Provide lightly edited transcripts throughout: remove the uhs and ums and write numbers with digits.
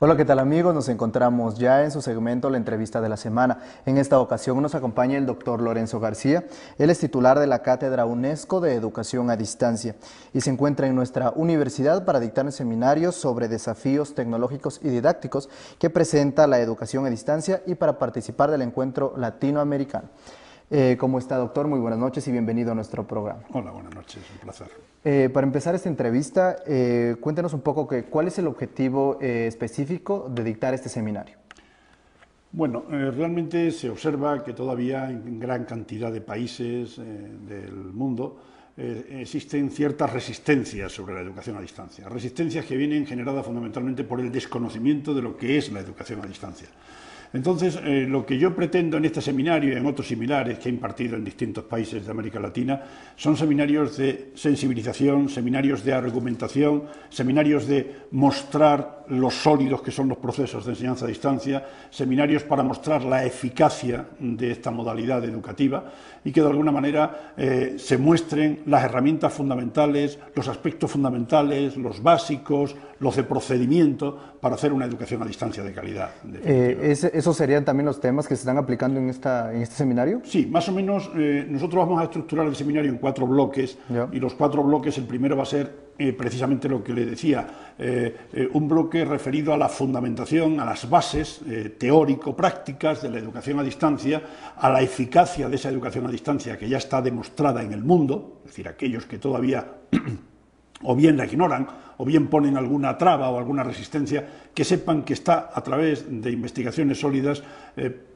Hola, ¿qué tal amigos? Nos encontramos ya en su segmento La Entrevista de la Semana. En esta ocasión nos acompaña el doctor Lorenzo García. Él es titular de la Cátedra UNESCO de Educación a Distancia y se encuentra en nuestra universidad para dictar seminarios sobre desafíos tecnológicos y didácticos que presenta la educación a distancia y para participar del encuentro latinoamericano. ¿Cómo está, doctor? Muy buenas noches y bienvenido a nuestro programa. Hola, buenas noches, un placer. Para empezar esta entrevista, cuéntenos un poco cuál es el objetivo específico de dictar este seminario. Bueno, realmente se observa que todavía en gran cantidad de países del mundo existen ciertas resistencias sobre la educación a distancia. Resistencias que vienen generadas fundamentalmente por el desconocimiento de lo que es la educación a distancia. Entonces, lo que yo pretendo en este seminario y en otros similares que he impartido en distintos países de América Latina son seminarios de sensibilización, seminarios de argumentación, seminarios de mostrar lo sólidos que son los procesos de enseñanza a distancia, seminarios para mostrar la eficacia de esta modalidad educativa y que de alguna manera se muestren las herramientas fundamentales, los aspectos fundamentales, los básicos, los de procedimiento para hacer una educación a distancia de calidad. ¿Esos serían también los temas que se están aplicando en este seminario? Sí, más o menos nosotros vamos a estructurar el seminario en 4 bloques y los 4 bloques, el primero va a ser precisamente lo que le decía, un bloque referido a la fundamentación, a las bases teórico-prácticas de la educación a distancia, a la eficacia de esa educación a distancia que ya está demostrada en el mundo, es decir, aquellos que todavía o bien la ignoran, o bien ponen alguna traba o alguna resistencia, que sepan que está a través de investigaciones sólidas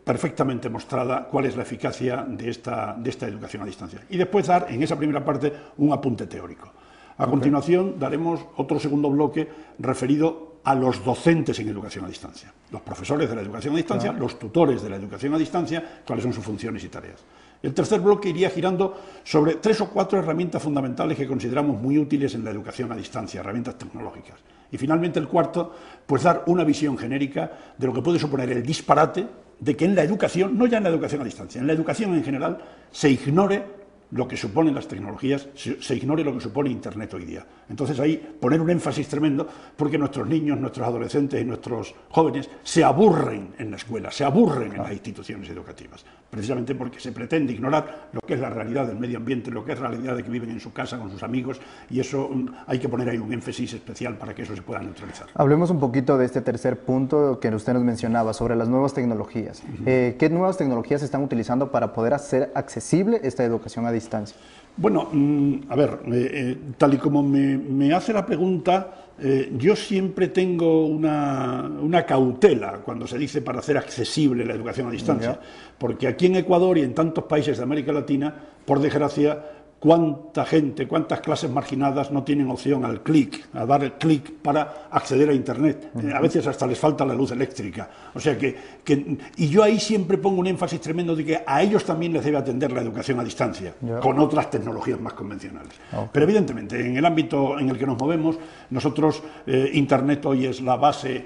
perfectamente mostrada cuál es la eficacia de esta educación a distancia. Y después dar en esa primera parte un apunte teórico. A continuación daremos otro segundo bloque referido a los docentes en educación a distancia, los profesores de la educación a distancia, los tutores de la educación a distancia, cuáles son sus funciones y tareas. El tercer bloque iría girando sobre 3 o 4 herramientas fundamentales que consideramos muy útiles en la educación a distancia, herramientas tecnológicas. Y finalmente el cuarto, pues dar una visión genérica de lo que puede suponer el disparate de que en la educación, no ya en la educación a distancia, en la educación en general, se ignore lo que suponen las tecnologías, se ignore lo que supone Internet hoy día. Entonces ahí poner un énfasis tremendo porque nuestros niños, nuestros adolescentes y nuestros jóvenes se aburren en la escuela, se aburren en las instituciones educativas, precisamente porque se pretende ignorar lo que es la realidad del medio ambiente, lo que es la realidad de que viven en su casa con sus amigos, y eso hay que poner ahí un énfasis especial para que eso se pueda neutralizar. Hablemos un poquito de este tercer punto que usted nos mencionaba, sobre las nuevas tecnologías. ¿Qué nuevas tecnologías se están utilizando para poder hacer accesible esta educación a distancia? Bueno, a ver, tal y como me hace la pregunta, yo siempre tengo una cautela cuando se dice para hacer accesible la educación a distancia, porque aquí en Ecuador y en tantos países de América Latina, por desgracia, cuánta gente, cuántas clases marginadas no tienen opción al clic, a dar el clic para acceder a Internet. A veces hasta les falta la luz eléctrica. O sea y yo ahí siempre pongo un énfasis tremendo de que a ellos también les debe atender la educación a distancia, con otras tecnologías más convencionales. Pero evidentemente, en el ámbito en el que nos movemos, nosotros, Internet hoy es la base,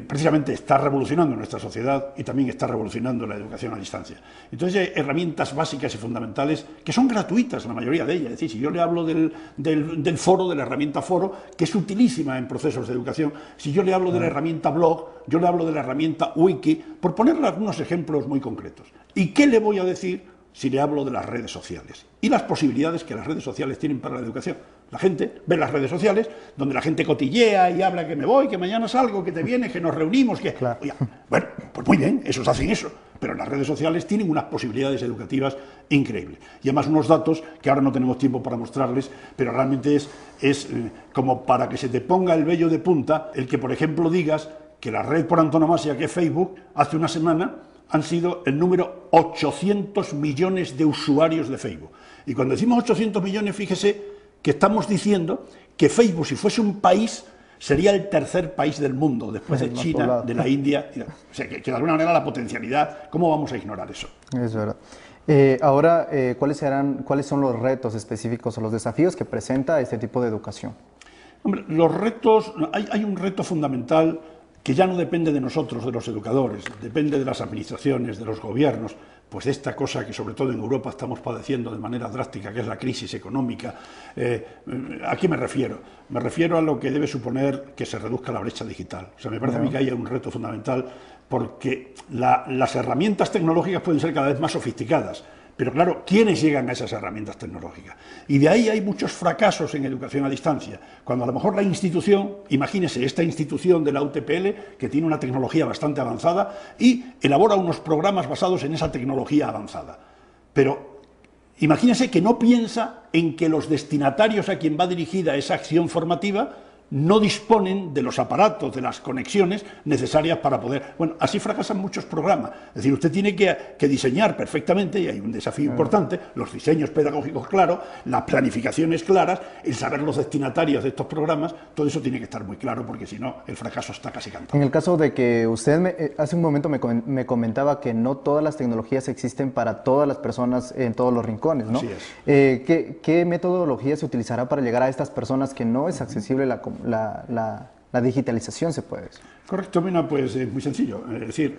precisamente está revolucionando nuestra sociedad y también está revolucionando la educación a distancia. Entonces hay herramientas básicas y fundamentales que son gratuitas, la mayoría de ellas. Es decir, si yo le hablo del foro, de la herramienta foro, que es utilísima en procesos de educación, si yo le hablo de la herramienta blog, yo le hablo de la herramienta wiki, por ponerle algunos ejemplos muy concretos. ¿Y qué le voy a decir si le hablo de las redes sociales? Y las posibilidades que las redes sociales tienen para la educación. La gente ve las redes sociales, donde la gente cotillea y habla que me voy, que mañana salgo, que te vienes, que nos reunimos, que... Claro. Oye, bueno, pues muy bien, esos hacen eso, pero las redes sociales tienen unas posibilidades educativas increíbles. Y además unos datos que ahora no tenemos tiempo para mostrarles, pero realmente es como para que se te ponga el vello de punta el que, por ejemplo, digas que la red por antonomasia que es Facebook, hace una semana han sido el número 800 millones de usuarios de Facebook. Y cuando decimos 800 millones, fíjese que estamos diciendo que Facebook, si fuese un país, sería el tercer país del mundo, después de China, de la India. O sea, que de alguna manera la potencialidad, ¿cómo vamos a ignorar eso? Es verdad. Ahora, ¿cuáles son los retos específicos o los desafíos que presenta este tipo de educación? Hombre, los retos, hay un reto fundamental que ya no depende de nosotros, de los educadores, depende de las administraciones, de los gobiernos, pues de esta cosa que sobre todo en Europa estamos padeciendo de manera drástica, que es la crisis económica. ¿A qué me refiero? Me refiero a lo que debe suponer que se reduzca la brecha digital. O sea, me parece a mí que hay un reto fundamental, porque las herramientas tecnológicas pueden ser cada vez más sofisticadas, pero claro, ¿quiénes llegan a esas herramientas tecnológicas? Y de ahí hay muchos fracasos en educación a distancia, cuando a lo mejor la institución, imagínese esta institución de la UTPL, que tiene una tecnología bastante avanzada y elabora unos programas basados en esa tecnología avanzada. Pero imagínese que no piensa en que los destinatarios a quien va dirigida esa acción formativa no disponen de los aparatos, de las conexiones necesarias para poder... Bueno, así fracasan muchos programas. Es decir, usted tiene que diseñar perfectamente, y hay un desafío importante, los diseños pedagógicos claros, las planificaciones claras, el saber los destinatarios de estos programas, todo eso tiene que estar muy claro, porque si no, el fracaso está casi cantado. En el caso de que usted hace un momento me comentaba que no todas las tecnologías existen para todas las personas en todos los rincones, ¿no? Así es. ¿Qué metodología se utilizará para llegar a estas personas que no es accesible la digitalización, se puede decir? Correcto, Mena, pues es muy sencillo. Es decir,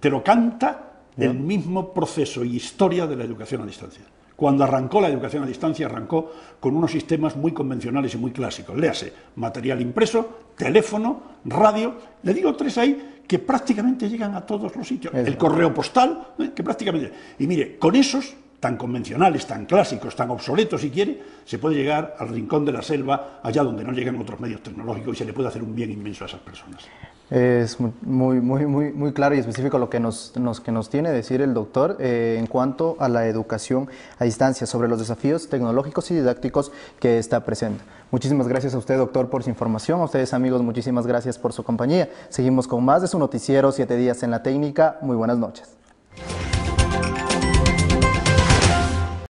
te lo canta el mismo proceso y historia de la educación a distancia. Cuando arrancó la educación a distancia, arrancó con unos sistemas muy convencionales y muy clásicos. Léase, material impreso, teléfono, radio. Le digo tres ahí que prácticamente llegan a todos los sitios. El correo postal, que prácticamente... Y mire, con esos tan convencionales, tan clásicos, tan obsoletos si quiere, se puede llegar al rincón de la selva, allá donde no llegan otros medios tecnológicos, y se le puede hacer un bien inmenso a esas personas. Es muy claro y específico lo que nos tiene que decir el doctor en cuanto a la educación a distancia, sobre los desafíos tecnológicos y didácticos que está presente. Muchísimas gracias a usted, doctor, por su información. A ustedes, amigos, muchísimas gracias por su compañía. Seguimos con más de su noticiero 7 días en la técnica. Muy buenas noches.